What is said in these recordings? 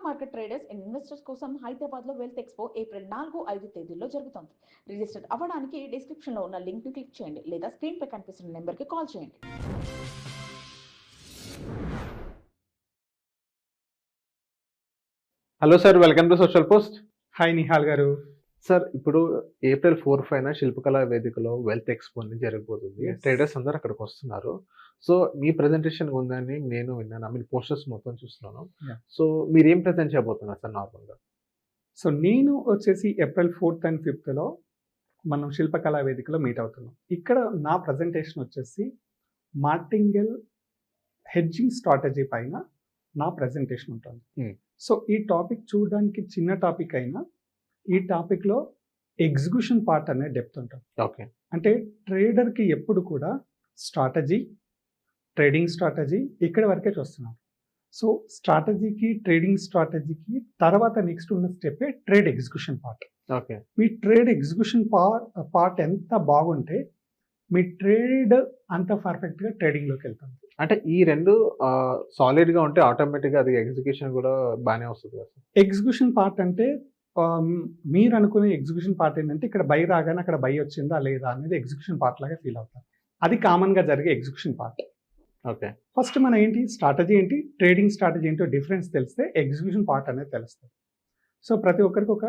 Market traders and investors కోసం హైదరాబాద్ లో wealth expo April 4-5 తేదీల్లో జరుగుతోంది. రిజిస్టర్ అవ్వడానికి డిస్క్రిప్షన్ లో ఉన్న లింక్ ని క్లిక్ చేయండి లేదా స్క్రీన్ పై కనిపిస్తున్న నెంబర్ కి కాల్ చేయండి. Hello sir, welcome to social post. Hi Nihal garu. Sir, ఇప్పుడు ఏప్రిల్ 4-5 శిల్పకళా వేదికలో వెల్త్ ఎక్స్పో అని జరగబోతుంది. Yes. ట్రేడర్స్ అందరూ అక్కడికి వస్తున్నారు. సో మీ ప్రెజెంటేషన్ ఉందని నేను విన్నాను. మీ పోస్టర్స్ మొత్తం చూస్తున్నాను. Yeah. సో మీరు ఏం ప్రెజెంట్ చేయబోతున్నారు సార్ నార్మల్గా? సో నేను వచ్చేసి ఏప్రిల్ 4th and 5th మనం శిల్పకళా వేదికలో మీట్ అవుతున్నాం. ఇక్కడ నా ప్రజెంటేషన్ వచ్చేసి మార్టింగెల్ హెడ్జింగ్ స్ట్రాటజీ పైన నా ప్రజెంటేషన్ ఉంటుంది. సో ఈ టాపిక్ చూడడానికి చిన్న టాపిక్ అయినా ఈ టాపిక్లో ఎగ్జిక్యూషన్ పార్ట్ అనే డెప్త్ ఉంటుంది. ఓకే. అంటే ట్రేడర్కి ఎప్పుడు కూడా స్ట్రాటజీ, ట్రేడింగ్ స్ట్రాటజీ ఇక్కడ వరకే చూస్తున్నారు. సో స్ట్రాటజీకి, ట్రేడింగ్ స్ట్రాటజీకి తర్వాత నెక్స్ట్ ఉన్న స్టెప్పే ట్రేడ్ ఎగ్జిక్యూషన్ పార్ట్. ఓకే. మీ ట్రేడ్ ఎగ్జిక్యూషన్ పార్ట్ ఎంత బాగుంటే మీ ట్రేడ్ అంత పర్ఫెక్ట్గా ట్రేడింగ్లోకి వెళ్తుంది. అంటే ఈ రెండు సాలిడ్గా ఉంటే ఆటోమేటిక్గా అది ఎగ్జిక్యూషన్ కూడా బాగానే వస్తుంది కదా సార్? ఎగ్జిక్యూషన్ పార్ట్ అంటే మీరు అనుకునే ఎగ్జిక్యూషన్ పార్ట్ ఏంటంటే ఇక్కడ బై రాగానే అక్కడ బై వచ్చిందా లేదా అనేది ఎగ్జిక్యూషన్ పార్ట్ లాగా ఫీల్ అవుతారు. అది కామన్గా జరిగే ఎగ్జిక్యూషన్ పార్ట్. ఓకే. ఫస్ట్ మన ఏంటి స్ట్రాటజీ ఏంటి, ట్రేడింగ్ స్ట్రాటజీ ఏంటో డిఫరెన్స్ తెలిస్తే ఎగ్జిక్యూషన్ పార్ట్ అనేది తెలుస్తుంది. సో ప్రతి ఒక్కరికి ఒక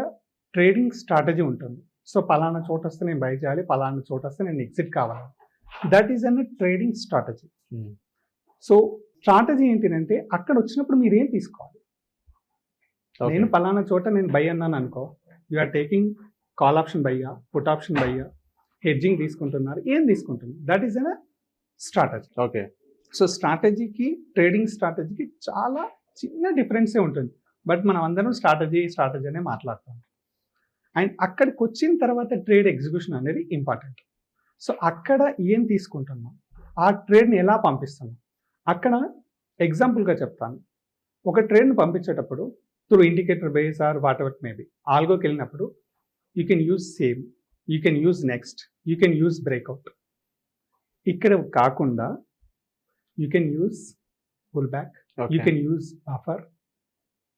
ట్రేడింగ్ స్ట్రాటజీ ఉంటుంది. సో పలానా చోట వస్తే నేను బై చేయాలి, పలానా చోట వస్తే నేను ఎగ్జిట్ కావాలి. That is an trading strategy. So strategy ఏంటంటే అక్కడ వచ్చినప్పుడు మీరు ఏం తీసుకోవాలి. నేను పలానా చోట నేను బై అన్నాను అనుకో, you are taking call option బయ్యా, పుట్ ఆప్షన్ బయ్యా, హెడ్జింగ్ తీసుకుంటున్నారు, ఏం తీసుకుంటున్నారు, that is an strategy. Okay. So స్ట్రాటజీకి, ట్రేడింగ్ స్ట్రాటజీకి చాలా చిన్న డిఫరెన్సే ఉంటుంది. బట్ మనం అందరం స్ట్రాటజీ అనే మాట్లాడుతాం. అండ్ అక్కడికి వచ్చిన తర్వాత ట్రేడ్ ఎగ్జిక్యూషన్ అనేది ఇంపార్టెంట్. సో అక్కడ ఏం తీసుకుంటున్నాం, ఆ ట్రేడ్ని ఎలా పంపిస్తున్నాం, అక్కడ ఎగ్జాంపుల్గా చెప్తాను. ఒక ట్రేడ్ని పంపించేటప్పుడు through indicator base or whatever maybe ఆల్గోకి వెళ్ళినప్పుడు you can use same, you can use next, you can use breakout. ఇక్కడ కాకుండా you can use pull back, you can use buffer.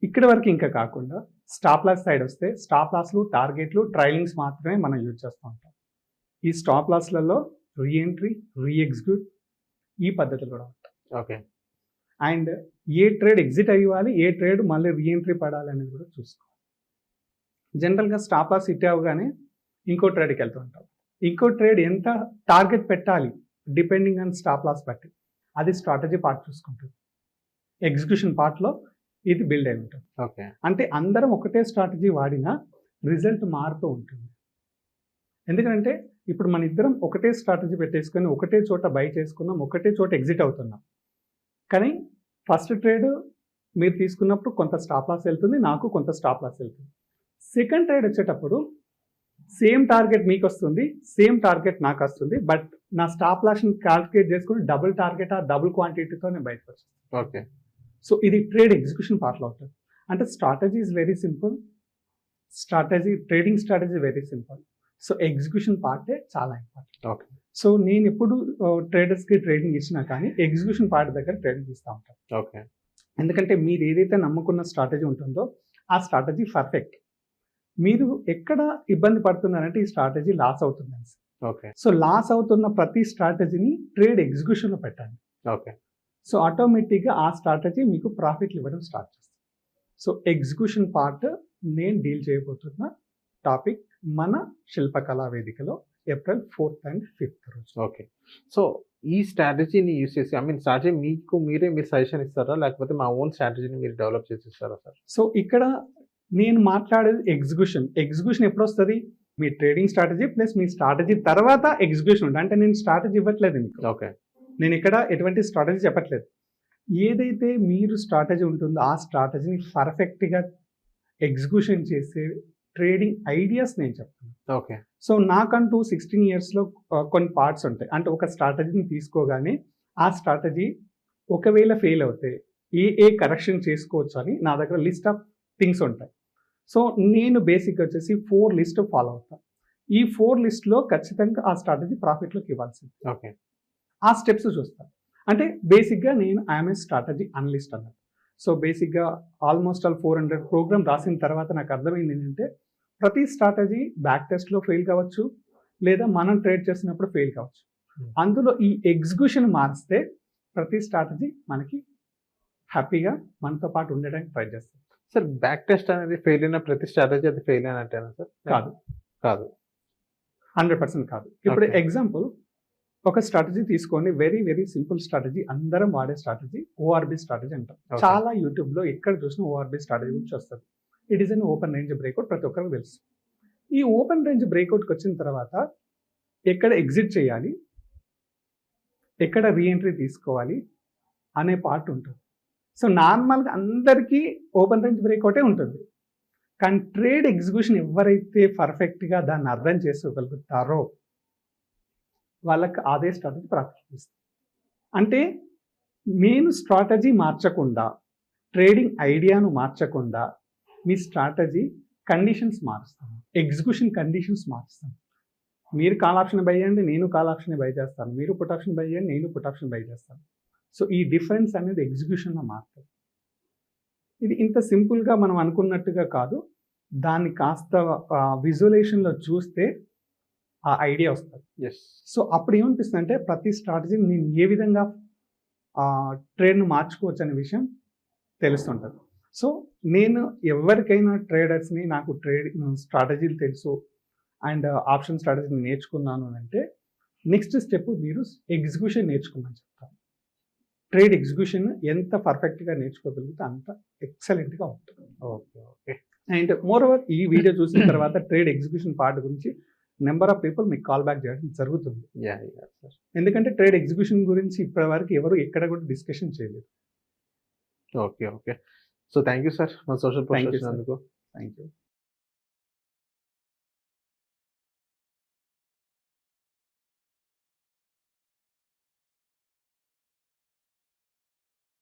ఇక్కడ వరకు ఇంకా కాకుండా స్టాప్ లాస్ సైడ్ వస్తే stop లాస్లు, టార్గెట్లు, ట్రైలింగ్స్ మాత్రమే మనం యూజ్ చేస్తూ ఉంటాం. ఈ స్టాప్ లాస్లలో రీఎంట్రీ, రీఎగ్జిక్యూట్ ఈ పద్ధతులు కూడా ఉంటాయి. Okay. And a trade exit అయ్యాలి, ఏ ట్రేడ్ మళ్ళీ రీఎంట్రీ పడాలి అనేది కూడా చూసుకోవాలి. జనరల్గా స్టాప్ లాస్ హిట్ అవ్వగానే ఇంకో ట్రేడ్కి వెళ్తూ ఉంటాం. ఇంకో ట్రేడ్ ఎంత టార్గెట్ పెట్టాలి డిపెండింగ్ ఆన్ స్టాప్ లాస్ బట్టి అది స్ట్రాటజీ పార్ట్ చూసుకుంటుంది. ఎగ్జిక్యూషన్ పార్ట్లో ఇది బిల్డ్ అయి ఉంటుంది. ఓకే. అంటే అందరం ఒకటే స్ట్రాటజీ వాడినా రిజల్ట్ మారుతూ ఉంటుంది. ఎందుకంటే ఇప్పుడు మన ఇద్దరం ఒకటే స్ట్రాటజీ పెట్టేసుకొని ఒకటే చోట బై చేసుకున్నాం, ఒకటే చోట ఎగ్జిట్ అవుతున్నాం. కానీ ఫస్ట్ ట్రేడ్ మీరు తీసుకున్నప్పుడు కొంత స్టాప్ లాస్ వెళ్తుంది, నాకు కొంత స్టాప్ లాస్ వెళ్తుంది. సెకండ్ ట్రేడ్ వచ్చేటప్పుడు సేమ్ టార్గెట్ మీకు వస్తుంది, సేమ్ టార్గెట్ నాకు వస్తుంది. బట్ నా స్టాప్ లాస్ని క్యాల్కులేట్ చేసుకుని డబుల్ టార్గెట్ ఆ డబుల్ క్వాంటిటీతో నేను బయటకు వస్తాను. ఓకే. సో ఇది ట్రేడ్ ఎగ్జిక్యూషన్ పార్ట్లో ఉంటుంది. అంటే strategy is very simple, trading strategy very simple. So execution పార్టే చాలా ఇంపార్టెంట్. ఓకే. సో నేను ఎప్పుడు ట్రేడర్స్కి ట్రేడింగ్ ఇచ్చినా కానీ ఎగ్జిక్యూషన్ పార్ట్ దగ్గర ట్రేడింగ్ ఇస్తూ ఉంటాను. ఓకే. ఎందుకంటే మీరు ఏదైతే నమ్ముకున్న స్ట్రాటజీ ఉంటుందో ఆ స్ట్రాటజీ పర్ఫెక్ట్. మీరు ఎక్కడ ఇబ్బంది పడుతున్నారంటే ఈ స్ట్రాటజీ లాస్ అవుతుందని. ఓకే. సో లాస్ అవుతున్న ప్రతి స్ట్రాటజీని ట్రేడ్ ఎగ్జిక్యూషన్లో పెట్టండి. ఓకే. సో ఆటోమేటిక్గా ఆ స్ట్రాటజీ మీకు ప్రాఫిట్లు ఇవ్వడం స్టార్ట్ చేస్తుంది. సో ఎగ్జిక్యూషన్ పార్ట్ నేను డీల్ చేయబోతున్న టాపిక్ మన శిల్పకళా వేదికలో ఏప్రిల్ 4th and 5th రోజు. ఓకే. సో ఈ స్ట్రాటజీని యూస్ చేసి స్ట్రాటజీ మీరు సజెషన్ ఇస్తారా, లేకపోతే మా ఓన్ స్ట్రాటజీని మీరు డెవలప్ చేసి ఇస్తారా సార్? సో ఇక్కడ నేను మాట్లాడేది ఎగ్జిక్యూషన్ ఎప్పుడు వస్తుంది, మీ ట్రేడింగ్ స్ట్రాటజీ ప్లస్ మీ స్ట్రాటజీ తర్వాత ఎగ్జిక్యూషన్ ఉంటుంది. అంటే నేను స్ట్రాటజీ ఇవ్వట్లేదు మీకు. ఓకే. నేను ఇక్కడ ఎటువంటి స్ట్రాటజీ చెప్పట్లేదు. ఏదైతే మీరు స్ట్రాటజీ ఉంటుందో ఆ స్ట్రాటజీని పర్ఫెక్ట్గా ఎగ్జిక్యూషన్ చేసే ట్రేడింగ్ ఐడియాస్ నేను చెప్తాను. ఓకే. సో నాకంటూ 16 yearsలో కొన్ని పార్ట్స్ ఉంటాయి. అంటే ఒక స్ట్రాటజీని తీసుకోగానే ఆ స్ట్రాటజీ ఒకవేళ ఫెయిల్ అవుతే ఏ కరెక్షన్ చేసుకోవచ్చు అని నా దగ్గర లిస్ట్ ఆఫ్ థింగ్స్ ఉంటాయి. సో నేను బేసిక్గా వచ్చేసి 4 లిస్ట్ ఫాలో అవుతాను. ఈ 4 లిస్ట్లో ఖచ్చితంగా ఆ స్ట్రాటజీ ప్రాఫిట్లోకి ఇవ్వాల్సింది. ఓకే. ఆ స్టెప్స్ చూస్తాను. అంటే బేసిక్గా నేను ఐఎమ్ ఏ స్ట్రాటజీ అనలిస్ట్ అన్నట్టు. సో బేసిక్గా ఆల్మోస్ట్ ఆల్ 400 ప్రోగ్రామ్ రాసిన తర్వాత నాకు అర్థమైంది ఏంటంటే ప్రతి స్ట్రాటజీ బ్యాక్ టెస్ట్లో ఫెయిల్ కావచ్చు, లేదా మనం ట్రేడ్ చేసినప్పుడు ఫెయిల్ కావచ్చు. అందులో ఈ ఎగ్జిక్యూషన్ మారిస్తే ప్రతి స్ట్రాటజీ మనకి హ్యాపీగా మనతో పాటు ఉండడానికి ట్రై చేస్తాం. సార్ బ్యాక్ టెస్ట్ అనేది ఫెయిల్ అయిన ప్రతి స్ట్రాటజీ అది ఫెయిల్ అయినట్టేనా సార్? కాదు, కాదు, 100% కాదు. ఇప్పుడు Okay. ఎగ్జాంపుల్ ఒక స్ట్రాటజీ తీసుకోండి, వెరీ వెరీ సింపుల్ స్ట్రాటజీ, అందరం వాడే స్ట్రాటజీ ఓఆర్బి స్ట్రాటజీ అంటాం. Okay. చాలా యూట్యూబ్లో ఎక్కడ చూసినా ఓఆర్బి స్ట్రాటజీ గురించి వస్తుంది. It is an open range breakout, ప్రతి ఒక్కరికి తెలుసు. ఈ ఓపెన్ రేంజ్ బ్రేక్అవుట్కి వచ్చిన తర్వాత ఎక్కడ ఎగ్జిట్ చేయాలి, ఎక్కడ రీఎంట్రీ తీసుకోవాలి అనే పార్ట్ ఉంటుంది. సో నార్మల్గా అందరికీ ఓపెన్ రేంజ్ బ్రేక్అవుటే ఉంటుంది, కానీ ట్రేడ్ ఎగ్జిక్యూషన్ ఎవరైతే పర్ఫెక్ట్గా దాన్ని అర్థం చేసుకోగలుగుతారో వాళ్ళకి అదే స్ట్రాటజీ ప్రాక్టీస్ చేస్తారు. అంటే నేను స్ట్రాటజీ మార్చకుండా, ట్రేడింగ్ ఐడియాను మార్చకుండా మీ స్ట్రాటజీ కండిషన్స్ మారుస్తాను, ఎగ్జిక్యూషన్ కండిషన్స్ మారుస్తాను. మీరు కాల్ ఆప్షన్ బై చేయండి, నేను కాల్ ఆప్షన్ బై చేస్తాను. మీరు పుట్ ఆప్షన్ బై చేయండి, నేను పుట్ ఆప్షన్ బై చేస్తాను. సో ఈ డిఫరెన్స్ అనేది ఎగ్జిక్యూషన్లో మారుతుంది. ఇది ఇంత సింపుల్గా మనం అనుకున్నట్టుగా కాదు, దాన్ని కాస్త విజువలైజేషన్లో చూస్తే ఆ ఐడియా వస్తుంది. ఎస్. సో అప్పుడు ఏమనిపిస్తుంది అంటే ప్రతి స్ట్రాటజీని నేను ఏ విధంగా ట్రేడ్ను మార్చుకోవచ్చు అనే విషయం తెలుస్తుంటుంది. సో నేను ఎవరికైనా ట్రేడర్స్ని నాకు స్ట్రాటజీలు తెలుసు అండ్ ఆప్షన్ స్ట్రాటజీని నేర్చుకున్నాను అంటే నెక్స్ట్ స్టెప్ మీరు ఎగ్జిక్యూషన్ నేర్చుకోమని చెప్తాను. ట్రేడ్ ఎగ్జిక్యూషన్ ఎంత పర్ఫెక్ట్గా నేర్చుకోగలిగితే అంత ఎక్సలెంట్గా ఉంటుంది. Okay, okay. And more over ఈ వీడియో చూసిన తర్వాత ట్రేడ్ ఎగ్జిక్యూషన్ పార్ట్ గురించి నెంబర్ ఆఫ్ పీపుల్ మీకు కాల్ బ్యాక్ చేయడం జరుగుతుంది. సార్, ఎందుకంటే ట్రేడ్ ఎగ్జిక్యూషన్ గురించి ఇప్పటి వరకు ఎవరు ఎక్కడ కూడా డిస్కషన్ చేయలేదు. Okay, okay. So thank you sir, మా సోషల్ Thank you, పోస్ట్ sir. అందుకు. Thank you.